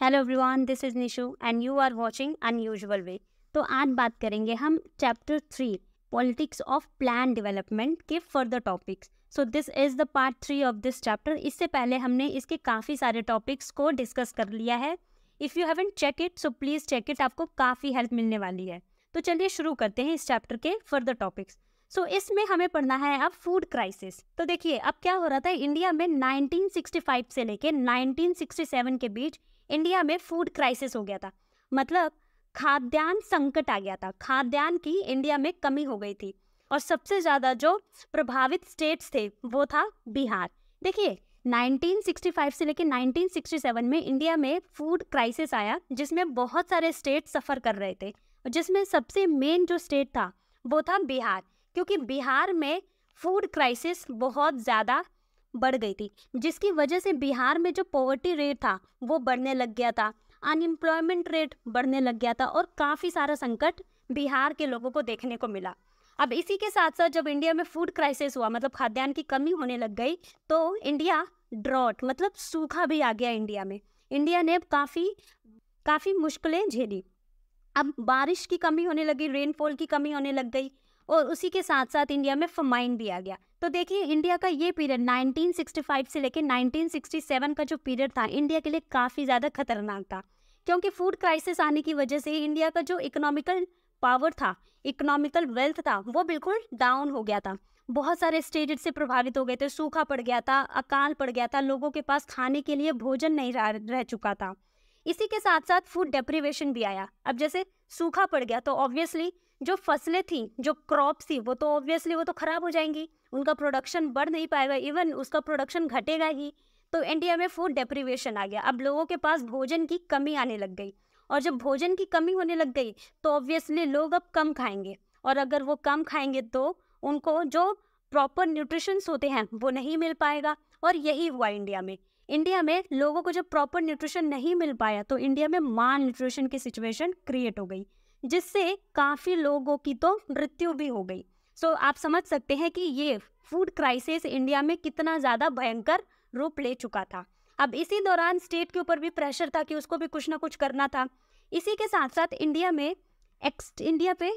Hello everyone, this is Nishu and you are watching unusual way. तो आज बात करेंगे हम chapter 3 politics of plan development के further topics. So this is the part 3 of this chapter. इससे पहले हमने इसके काफ़ी सारे टॉपिक्स को डिस्कस कर लिया है। If you haven't check it so please check it, आपको काफ़ी हेल्प मिलने वाली है। तो चलिए शुरू करते हैं इस चैप्टर के फर्दर टॉपिक्स। सो इसमें हमें पढ़ना है अब फूड क्राइसिस। तो देखिए अब क्या हो रहा था इंडिया में 1965 से लेके 1967 के बीच इंडिया में फूड क्राइसिस हो गया था। मतलब खाद्यान्न संकट आ गया था, खाद्यान्न की इंडिया में कमी हो गई थी। और सबसे ज़्यादा जो प्रभावित स्टेट्स थे वो था बिहार। देखिए 1965 से लेकर 1967 में इंडिया में फूड क्राइसिस आया, जिसमें बहुत सारे स्टेट सफ़र कर रहे थे, जिसमें सबसे मेन जो स्टेट था वो था बिहार, क्योंकि बिहार में फूड क्राइसिस बहुत ज़्यादा बढ़ गई थी, जिसकी वजह से बिहार में जो पॉवर्टी रेट था वो बढ़ने लग गया था, अनएम्प्लॉयमेंट रेट बढ़ने लग गया था और काफ़ी सारा संकट बिहार के लोगों को देखने को मिला। अब इसी के साथ साथ जब इंडिया में फूड क्राइसिस हुआ, मतलब खाद्यान्न की कमी होने लग गई, तो इंडिया ड्रॉट मतलब सूखा भी आ गया इंडिया में। इंडिया ने काफ़ी मुश्किलें झेली। अब बारिश की कमी होने लगी, रेनफॉल की कमी होने लग गई और उसी के साथ साथ इंडिया में फमाइन भी आ गया। तो देखिए इंडिया का ये पीरियड 1965 से लेकर 1967 का जो पीरियड था इंडिया के लिए काफ़ी ज़्यादा खतरनाक था, क्योंकि फूड क्राइसिस आने की वजह से इंडिया का जो इकोनॉमिकल पावर था, इकोनॉमिकल वेल्थ था, वो बिल्कुल डाउन हो गया था। बहुत सारे स्टेट से प्रभावित हो गए थे, सूखा पड़ गया था, अकाल पड़ गया था, लोगों के पास खाने के लिए भोजन नहीं रह चुका था। इसी के साथ साथ फूड डेप्रिवेशन भी आया। अब जैसे सूखा पड़ गया तो ऑब्वियसली जो फसलें थी, जो क्रॉप्स थी, वो तो खराब हो जाएंगी, उनका प्रोडक्शन बढ़ नहीं पाएगा, इवन उसका प्रोडक्शन घटेगा ही। तो इंडिया में फूड डेप्रिवेशन आ गया। अब लोगों के पास भोजन की कमी आने लग गई, और जब भोजन की कमी होने लग गई तो ऑब्वियसली लोग अब कम खाएंगे, और अगर वो कम खाएंगे तो उनको जो प्रॉपर न्यूट्रिशंस होते हैं वो नहीं मिल पाएगा। और यही हुआ इंडिया में लोगों को जब प्रॉपर न्यूट्रिशन नहीं मिल पाया तो इंडिया में माल न्यूट्रिशन की सिचुएशन क्रिएट हो गई, जिससे काफ़ी लोगों की तो मृत्यु भी हो गई। सो आप समझ सकते हैं कि ये फूड क्राइसिस इंडिया में कितना ज़्यादा भयंकर रूप ले चुका था। अब इसी दौरान स्टेट के ऊपर भी प्रेशर था कि उसको भी कुछ ना कुछ करना था। इसी के साथ साथ इंडिया पे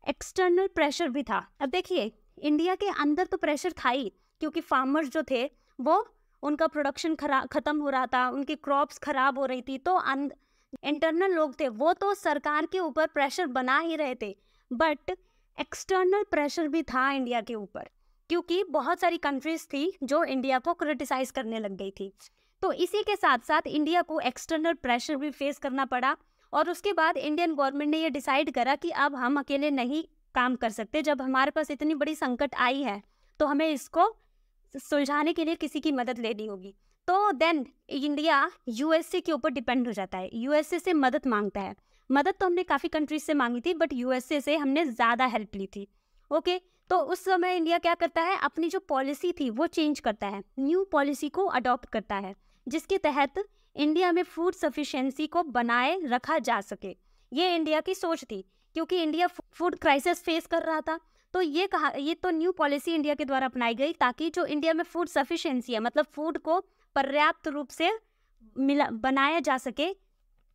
एक्सटर्नल प्रेशर भी था। अब देखिए इंडिया के अंदर तो प्रेशर था ही, क्योंकि फार्मर्स जो थे वो उनका प्रोडक्शन ख़त्म हो रहा था, उनकी क्रॉप्स ख़राब हो रही थी, तो इंटरनल लोग थे वो तो सरकार के ऊपर प्रेशर बना ही रहे थे। बट एक्सटर्नल प्रेशर भी था इंडिया के ऊपर, क्योंकि बहुत सारी कंट्रीज थी जो इंडिया को क्रिटिसाइज करने लग गई थी। तो इसी के साथ साथ इंडिया को एक्सटर्नल प्रेशर भी फेस करना पड़ा। और उसके बाद इंडियन गवर्नमेंट ने ये डिसाइड करा कि अब हम अकेले नहीं काम कर सकते, जब हमारे पास इतनी बड़ी संकट आई है तो हमें इसको सुलझाने के लिए किसी की मदद लेनी होगी। तो देन इंडिया यूएसए के ऊपर डिपेंड हो जाता है, यूएसए से मदद मांगता है। मदद तो हमने काफ़ी कंट्रीज से मांगी थी, बट यूएसए से हमने ज़्यादा हेल्प ली थी। ओके, तो उस समय इंडिया क्या करता है, अपनी जो पॉलिसी थी वो चेंज करता है, न्यू पॉलिसी को अडॉप्ट करता है, जिसके तहत इंडिया में फूड सफिशिएंसी को बनाए रखा जा सके। ये इंडिया की सोच थी, क्योंकि इंडिया फूड क्राइसिस फेस कर रहा था। तो ये तो न्यू पॉलिसी इंडिया के द्वारा अपनाई गई, ताकि जो इंडिया में फूड सफिशिएंसी है, मतलब फूड को पर्याप्त रूप से बनाया जा सके,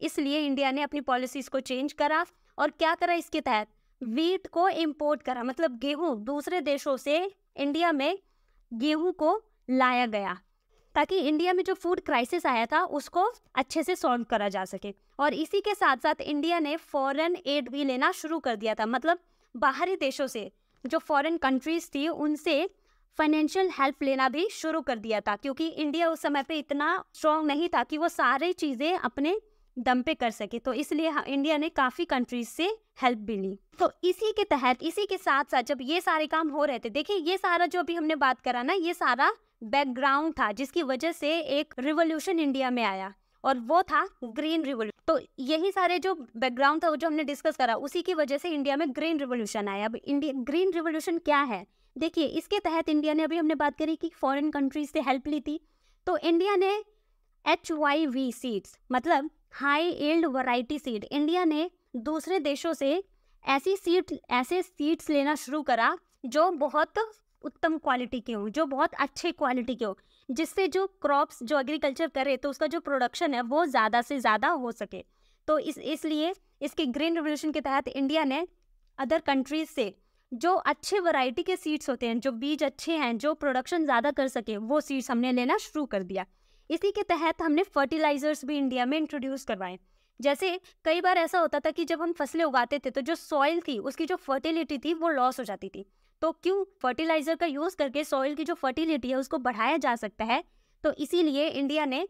इसलिए इंडिया ने अपनी पॉलिसीज को चेंज करा। और क्या करा, इसके तहत वीट को इंपोर्ट करा, मतलब गेहूं दूसरे देशों से इंडिया में गेहूं को लाया गया, ताकि इंडिया में जो फूड क्राइसिस आया था उसको अच्छे से सॉल्व करा जा सके। और इसी के साथ साथ इंडिया ने फॉरेन एड भी लेना शुरू कर दिया था, मतलब बाहरी देशों से, जो फॉरेन कंट्रीज थी उनसे फाइनेंशियल हेल्प लेना भी शुरू कर दिया था, क्योंकि इंडिया उस समय पे इतना स्ट्रॉन्ग नहीं था कि वो सारी चीज़ें अपने दम पे कर सके। तो इसलिए इंडिया ने काफ़ी कंट्रीज से हेल्प भी ली। तो इसी के तहत, इसी के साथ साथ जब ये सारे काम हो रहे थे, देखिए ये सारा जो अभी हमने बात करा ना, ये सारा बैकग्राउंड था जिसकी वजह से एक रिवॉल्यूशन इंडिया में आया, और वो था ग्रीन रिवॉल्यूशन। तो यही सारे जो बैकग्राउंड था वो जो हमने डिस्कस करा, उसी की वजह से इंडिया में ग्रीन रिवॉल्यूशन आया। अब इंडिया ग्रीन रिवॉल्यूशन क्या है, देखिए इसके तहत इंडिया ने, अभी हमने बात करी कि फॉरेन कंट्रीज से हेल्प ली थी, तो इंडिया ने HYV सीड्स, मतलब high yield variety seed, India ने दूसरे देशों से ऐसे सीड्स लेना शुरू करा जो बहुत उत्तम क्वालिटी के हो, जो बहुत अच्छे क्वालिटी के हो, जिससे जो क्रॉप्स जो एग्रीकल्चर करे तो उसका जो प्रोडक्शन है वो ज़्यादा से ज़्यादा हो सके। तो इसलिए इसके ग्रीन रिवोल्यूशन के तहत इंडिया ने अदर कंट्रीज से जो अच्छे वैरायटी के सीड्स होते हैं, जो बीज अच्छे हैं, जो प्रोडक्शन ज़्यादा कर सके, वो सीड्स हमने लेना शुरू कर दिया। इसी के तहत हमने फर्टिलाइजर्स भी इंडिया में इंट्रोड्यूस करवाए। जैसे कई बार ऐसा होता था कि जब हम फसलें उगाते थे तो जो सॉइल थी उसकी जो फर्टिलिटी थी वो लॉस हो जाती थी। तो क्यों फर्टिलाइजर का यूज़ करके सॉइल की जो फर्टिलिटी है उसको बढ़ाया जा सकता है, तो इसीलिए इंडिया ने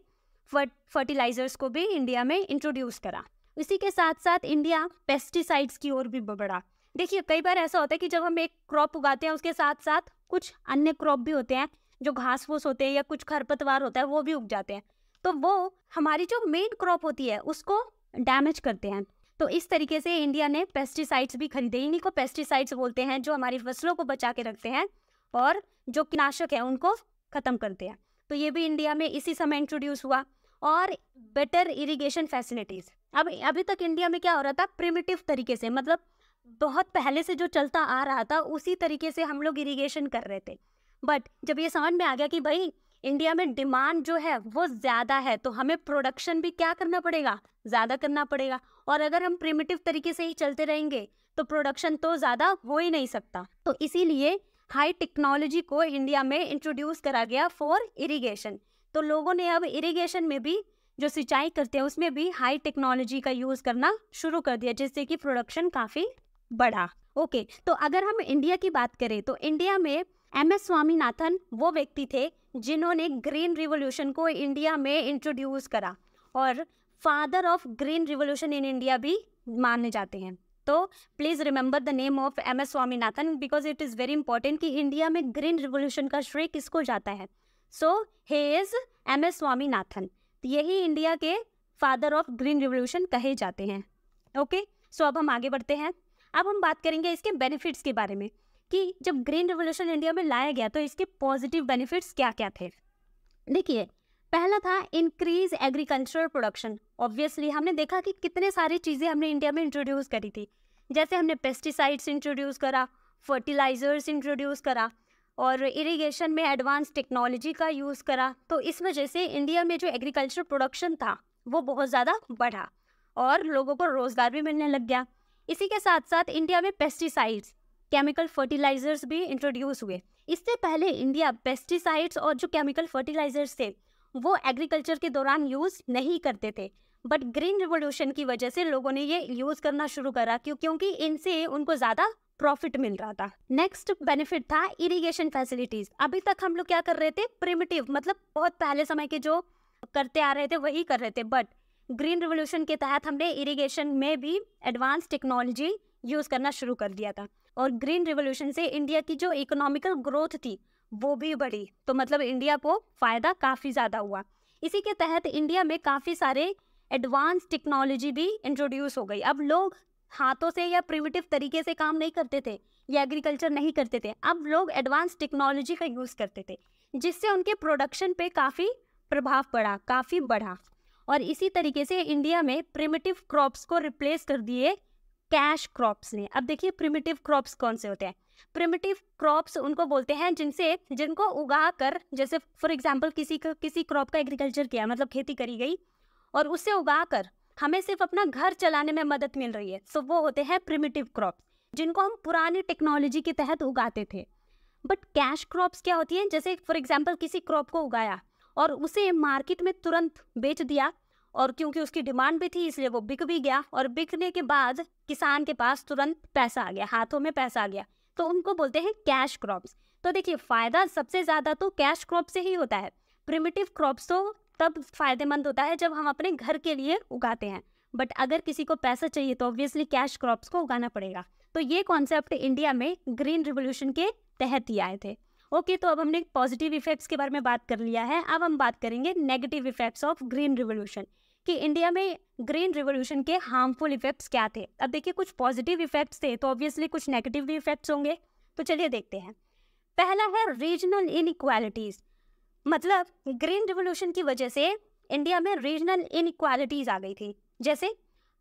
फर्टिलाइजर्स को भी इंडिया में इंट्रोड्यूस करा। इसी के साथ साथ इंडिया पेस्टिसाइड्स की ओर भी बढ़ा। देखिए कई बार ऐसा होता है कि जब हम एक क्रॉप उगाते हैं उसके साथ साथ कुछ अन्य क्रॉप भी होते हैं, जो घास फूस होते हैं या कुछ खरपतवार होता है वो भी उग जाते हैं, तो वो हमारी जो मेन क्रॉप होती है उसको डैमेज करते हैं। तो इस तरीके से इंडिया ने पेस्टिसाइड्स भी खरीदे। इन्हीं को पेस्टिसाइड्स बोलते हैं जो हमारी फसलों को बचा के रखते हैं और जो कीटनाशक है उनको ख़त्म करते हैं। तो ये भी इंडिया में इसी समय इंट्रोड्यूस हुआ। और बेटर इरिगेशन फैसिलिटीज़, अब अभी तक इंडिया में क्या हो रहा था, प्रिमिटिव तरीके से, मतलब बहुत पहले से जो चलता आ रहा था उसी तरीके से हम लोग इरिगेशन कर रहे थे। बट जब ये समझ में आ गया कि भाई इंडिया में डिमांड जो है वो ज़्यादा है, तो हमें प्रोडक्शन भी क्या करना पड़ेगा, ज़्यादा करना पड़ेगा। और अगर हम प्रिमिटिव तरीके से ही चलते रहेंगे तो प्रोडक्शन तो ज़्यादा हो ही नहीं सकता। तो इसीलिए हाई टेक्नोलॉजी को इंडिया में इंट्रोड्यूस करा गया फॉर इरिगेशन। तो लोगों ने अब इरिगेशन में भी जो सिंचाई करते हैं उसमें भी हाई टेक्नोलॉजी का यूज़ करना शुरू कर दिया, जिससे कि प्रोडक्शन काफ़ी बढ़ा। ओके, तो अगर हम इंडिया की बात करें तो इंडिया में MS स्वामीनाथन वो व्यक्ति थे जिन्होंने ग्रीन रिवॉल्यूशन को इंडिया में इंट्रोड्यूस करा और father of green revolution in India भी माने जाते हैं। तो please remember the name of MS Swaminathan because it is very important कि इंडिया में ग्रीन रिवॉल्यूशन का श्रेय किसको जाता है। सो ही इज़ MS स्वामीनाथन, यही इंडिया के फादर ऑफ ग्रीन रिवॉल्यूशन कहे जाते हैं। ओके, सो अब हम आगे बढ़ते हैं। अब हम बात करेंगे इसके बेनिफिट्स के बारे में कि जब ग्रीन रिवॉल्यूशन इंडिया में लाया गया तो इसके पॉजिटिव बेनिफिट्स क्या क्या थे। देखिए, पहला था इंक्रीज एग्रीकल्चरल प्रोडक्शन। ऑब्वियसली हमने देखा कि कितने सारी चीज़ें हमने इंडिया में इंट्रोड्यूस करी थी, जैसे हमने पेस्टिसाइड्स इंट्रोड्यूस करा, फर्टिलाइजर्स इंट्रोड्यूस करा और इरिगेशन में एडवांस टेक्नोलॉजी का यूज़ करा। तो इस वजह से इंडिया में जो एग्रीकल्चर प्रोडक्शन था वो बहुत ज़्यादा बढ़ा और लोगों को रोज़गार भी मिलने लग गया। इसी के साथ साथ इंडिया में पेस्टिसाइड्स, केमिकल फर्टिलाइजर्स भी इंट्रोड्यूस हुए। इससे पहले इंडिया पेस्टिसाइड्स और जो केमिकल फर्टिलाइजर्स थे वो एग्रीकल्चर के दौरान यूज़ नहीं करते थे, बट ग्रीन रिवॉल्यूशन की वजह से लोगों ने ये यूज़ करना शुरू करा क्योंकि इनसे उनको ज़्यादा प्रॉफिट मिल रहा था। नेक्स्ट बेनिफिट था इरिगेशन फैसिलिटीज़। अभी तक हम लोग क्या कर रहे थे, प्रिमिटिव, मतलब बहुत पहले समय के जो करते आ रहे थे वही कर रहे थे, बट ग्रीन रिवॉल्यूशन के तहत हमने इरिगेशन में भी एडवांस टेक्नोलॉजी यूज़ करना शुरू कर दिया था और ग्रीन रिवॉल्यूशन से इंडिया की जो इकोनॉमिकल ग्रोथ थी वो भी बढ़ी। तो मतलब इंडिया को फ़ायदा काफ़ी ज़्यादा हुआ। इसी के तहत इंडिया में काफ़ी सारे एडवांस टेक्नोलॉजी भी इंट्रोड्यूस हो गई। अब लोग हाथों से या प्रिमिटिव तरीके से काम नहीं करते थे या एग्रीकल्चर नहीं करते थे, अब लोग एडवांस टेक्नोलॉजी का यूज़ करते थे, जिससे उनके प्रोडक्शन पे काफ़ी प्रभाव पड़ा, काफ़ी बढ़ा। और इसी तरीके से इंडिया में प्रिमिटिव क्रॉप्स को रिप्लेस कर दिए कैश क्रॉप्स ने। अब देखिए प्रिमिटिव क्रॉप्स कौन से होते हैं। प्रिमिटिव क्रॉप्स उनको बोलते हैं जिनको उगा कर, जैसे फॉर एग्जांपल किसी क्रॉप का एग्रीकल्चर किया, मतलब खेती करी गई और उससे उगा कर हमें सिर्फ अपना घर चलाने में मदद मिल रही है, सो वो होते हैं प्रिमिटिव क्रॉप्स, जिनको हम पुरानी टेक्नोलॉजी के तहत उगाते थे। बट कैश क्रॉप्स क्या होती हैं, जैसे फॉर एग्जांपल किसी क्रॉप को उगाया और उसे मार्केट में तुरंत बेच दिया और क्योंकि उसकी डिमांड भी थी इसलिए वो बिक भी गया और बिकने के बाद किसान के पास तुरंत पैसा आ गया, हाथों में पैसा आ गया, तो उनको बोलते हैं कैश क्रॉप्स। तो देखिए फ़ायदा सबसे ज़्यादा तो कैश क्रॉप से ही होता है। प्रिमिटिव क्रॉप्स तो तब फ़ायदेमंद होता है जब हम अपने घर के लिए उगाते हैं, बट अगर किसी को पैसा चाहिए तो ऑब्वियसली कैश क्रॉप्स को उगाना पड़ेगा। तो ये कॉन्सेप्ट इंडिया में ग्रीन रिवॉल्यूशन के तहत ही आए थे। ओके, तो अब हमने पॉजिटिव इफेक्ट्स के बारे में बात कर लिया है, अब हम बात करेंगे negative effects of green revolution कि इंडिया में ग्रीन रिवॉल्यूशन के हार्मफुल इफेक्ट्स क्या थे। अब देखिए कुछ पॉजिटिव इफेक्ट्स थे तो ऑब्वियसली कुछ नेगेटिव भी इफेक्ट्स होंगे, तो चलिए देखते हैं। पहला है रीजनल इनइक्वालिटीज़, मतलब ग्रीन रिवॉल्यूशन की वजह से इंडिया में रीजनल इनइक्वालिटीज़ आ गई थी। जैसे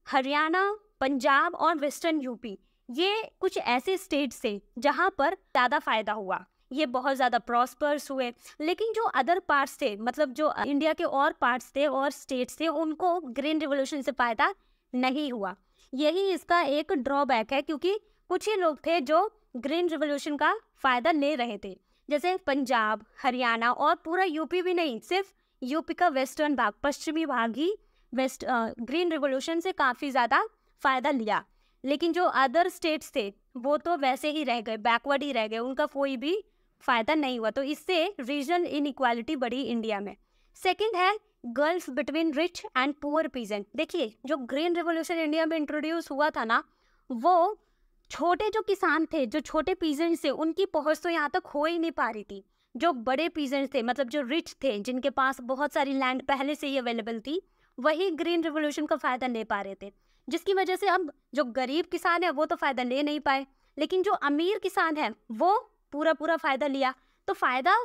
हरियाणा, पंजाब और वेस्टर्न यूपी, ये कुछ ऐसे स्टेट्स थे जहाँ पर ज़्यादा फ़ायदा हुआ। ये बहुत ज़्यादा प्रॉस्पर्स हुए। लेकिन जो अदर पार्ट्स थे, मतलब जो इंडिया के और पार्ट्स थे और स्टेट्स थे, उनको ग्रीन रिवोल्यूशन से फ़ायदा नहीं हुआ। यही इसका एक ड्रॉबैक है, क्योंकि कुछ ही लोग थे जो ग्रीन रिवोल्यूशन का फ़ायदा ले रहे थे, जैसे पंजाब, हरियाणा और पूरा यूपी भी नहीं, सिर्फ यूपी का वेस्टर्न भाग, पश्चिमी भाग ही ग्रीन रिवोल्यूशन से काफ़ी ज़्यादा फ़ायदा लिया। लेकिन जो अदर स्टेट्स थे वो तो वैसे ही रह गए, बैकवर्ड ही रह गए, उनका कोई भी फ़ायदा नहीं हुआ। तो इससे रीजनल इनइक्वालिटी बढ़ी इंडिया में। सेकंड है gulf between rich and poor peasant. देखिए, जो ग्रीन रिवोल्यूशन इंडिया में इंट्रोड्यूस हुआ था ना, वो छोटे जो किसान थे, जो छोटे पीजेंट्स थे, उनकी पहुंच तो यहाँ तक हो ही नहीं पा रही थी। जो बड़े पीजेंट्स थे, मतलब जो रिच थे, जिनके पास बहुत सारी लैंड पहले से ही अवेलेबल थी, वही ग्रीन रिवोल्यूशन का फ़ायदा ले पा रहे थे, जिसकी वजह से अब जो गरीब किसान है वो तो फ़ायदा ले नहीं पाए, लेकिन जो अमीर किसान है वो पूरा फ़ायदा लिया। तो फ़ायदा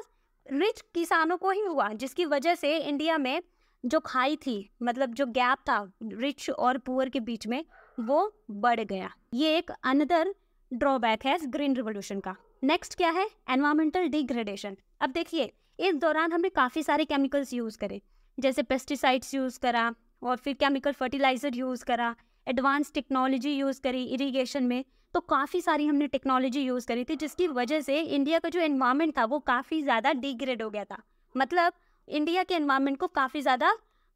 रिच किसानों को ही हुआ, जिसकी वजह से इंडिया में जो खाई थी, मतलब जो गैप था रिच और पुअर के बीच में, वो बढ़ गया। ये एक अनदर ड्रॉबैक है ग्रीन रिवोल्यूशन का। नेक्स्ट क्या है? Environmental degradation. अब देखिए, इस दौरान हमने काफ़ी सारे केमिकल्स यूज़ करे, जैसे पेस्टिसाइड्स यूज़ करा, और फिर केमिकल फर्टिलाइज़र यूज़ करा, एडवांस टेक्नोलॉजी यूज़ करी इरिगेशन में। तो काफ़ी सारी हमने टेक्नोलॉजी यूज़ करी थी, जिसकी वजह से इंडिया का जो एनवायरनमेंट था वो काफ़ी ज़्यादा डिग्रेड हो गया था। मतलब इंडिया के एनवायरनमेंट को काफ़ी ज़्यादा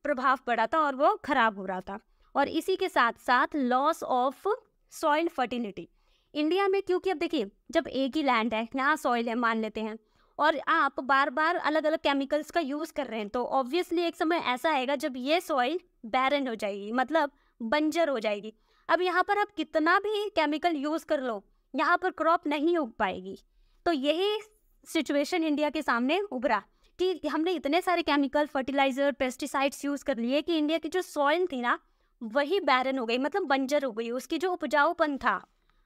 प्रभाव पड़ा था और वो ख़राब हो रहा था। और इसी के साथ साथ loss of soil fertility India में, क्योंकि अब देखिए, जब एक ही लैंड है, यहाँ सॉइल है मान लेते हैं, और आप बार बार अलग अलग केमिकल्स का यूज़ कर रहे हैं, तो ऑब्वियसली एक समय ऐसा आएगा जब ये सॉइल बैरन हो जाएगी, मतलब बंजर हो जाएगी। अब यहाँ पर आप कितना भी केमिकल यूज़ कर लो, यहाँ पर क्रॉप नहीं उग पाएगी। तो यही सिचुएशन इंडिया के सामने उभरा कि हमने इतने सारे केमिकल, फर्टिलाइज़र, पेस्टिसाइड्स यूज़ कर लिए कि इंडिया की जो सॉइल थी ना, वही बैरन हो गई, मतलब बंजर हो गई। उसकी जो उपजाऊपन था,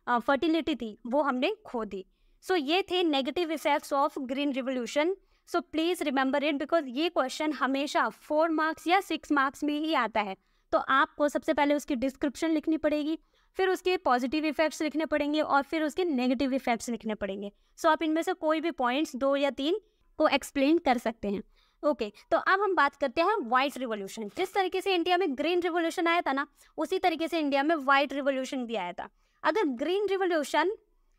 फर्टिलिटी थी, वो हमने खो दी। सो ये थे negative effects of green revolution. So please remember it, because ये क्वेश्चन हमेशा 4 मार्क्स या 6 मार्क्स में ही आता है। तो आपको सबसे पहले उसकी डिस्क्रिप्शन लिखनी पड़ेगी, फिर उसके पॉजिटिव इफेक्ट्स लिखने पड़ेंगे, और फिर उसके नेगेटिव इफेक्ट्स लिखने पड़ेंगे। सो आप इनमें से कोई भी पॉइंट्स 2 या 3 को एक्सप्लेन कर सकते हैं। ओके, तो अब हम बात करते हैं वाइट रिवोल्यूशन। जिस तरीके से इंडिया में ग्रीन रिवोल्यूशन आया था ना, उसी तरीके से इंडिया में वाइट रिवोल्यूशन भी आया था। अगर ग्रीन रिवोल्यूशन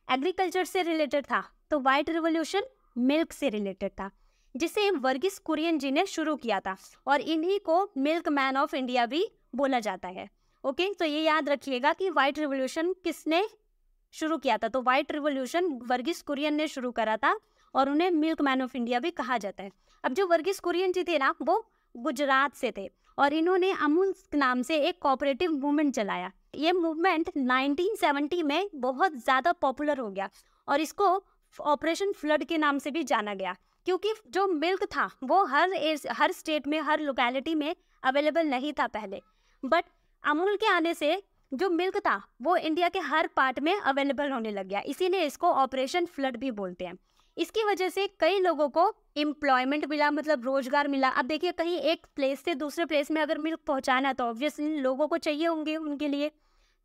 एग्रीकल्चर से रिलेटेड था, तो वाइट रिवोल्यूशन मिल्क से रिलेटेड था, जिसे वर्गीस कुरियन जी ने शुरू किया था, और इन्हीं को मिल्क मैन ऑफ इंडिया भी बोला जाता है। ओके, तो ये याद रखिएगा कि वाइट रिवोल्यूशन किसने शुरू किया था। तो वाइट रिवोल्यूशन वर्गीस कुरियन ने शुरू करा था, और उन्हें मिल्क मैन ऑफ इंडिया भी कहा जाता है। अब जो वर्गीस कुरियन जी थे ना, वो गुजरात से थे, और इन्होंने अमूल नाम से एक कोऑपरेटिव मूवमेंट चलाया। ये मूवमेंट 1970 में बहुत ज़्यादा पॉपुलर हो गया, और इसको ऑपरेशन फ्लड के नाम से भी जाना गया, क्योंकि जो मिल्क था वो हर स्टेट में, हर लोकेलिटी में अवेलेबल नहीं था पहले। बट अमूल के आने से जो मिल्क था वो इंडिया के हर पार्ट में अवेलेबल होने लग गया, इसीलिए इसको ऑपरेशन फ्लड भी बोलते हैं। इसकी वजह से कई लोगों को एम्प्लॉयमेंट मिला, मतलब रोजगार मिला। अब देखिए, कहीं एक प्लेस से दूसरे प्लेस में अगर मिल्क पहुंचाना है तो ऑब्वियसली लोगों को चाहिए होंगे उनके लिए,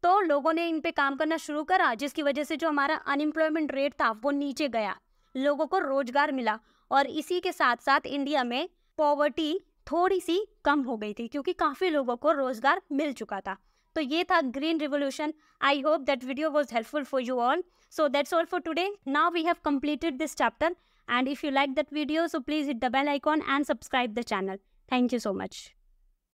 तो लोगों ने इन पे काम करना शुरू करा, जिसकी वजह से जो हमारा अनएम्प्लॉयमेंट रेट था वो नीचे गया, लोगों को रोजगार मिला, और इसी के साथ साथ इंडिया में पॉवर्टी थोड़ी सी कम हो गई थी, क्योंकि काफ़ी लोगों को रोजगार मिल चुका था। तो ये था green revolution. I hope that video was helpful for you all. So that's all for today. Now we have completed this chapter, and if you like that video, so please hit the bell icon and subscribe the channel. Thank you so much.